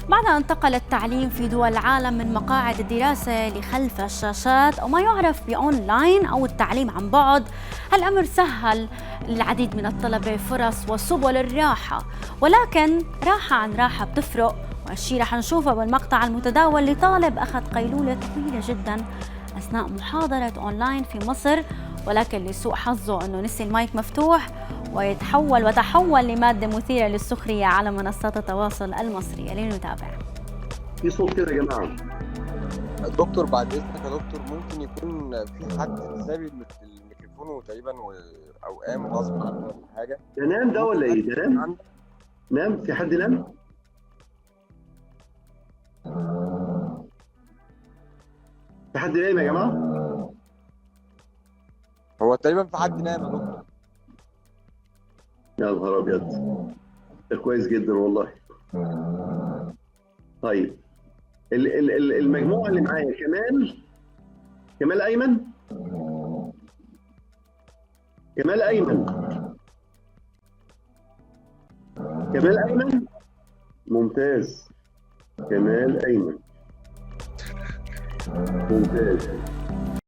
بعد أن انتقل التعليم في دول العالم من مقاعد الدراسة لخلف الشاشات أو ما يعرف بأونلاين أو التعليم عن بعد، هالأمر سهل للعديد من الطلبة فرص وسبل الراحة، ولكن راحة عن راحة بتفرق، وهالشي رح نشوفه بالمقطع المتداول لطالب أخذ قيلولة طويلة جدا أثناء محاضرة أونلاين في مصر، ولكن لسوء حظه أنه نسي المايك مفتوح وتحول لمادة مثيرة للسخرية على منصات التواصل المصرية. لنتابع. في صوت كده يا جماعة. دكتور بعد اذنك يا دكتور، ممكن يكون في حد ساب الميكروفون تقريبا او قام غصب عنه ولا حاجه؟ ده نام ده ولا ايه؟ ده نام؟ نام؟ في حد نام؟ في حد نايم يا جماعة؟ هو تقريبا في حد نام يا دكتور. يا نهار ابيض، ده كويس جدا والله. طيب المجموعة اللي معايا كمال أيمن. كمال أيمن. كمال أيمن ممتاز. كمال أيمن ممتاز.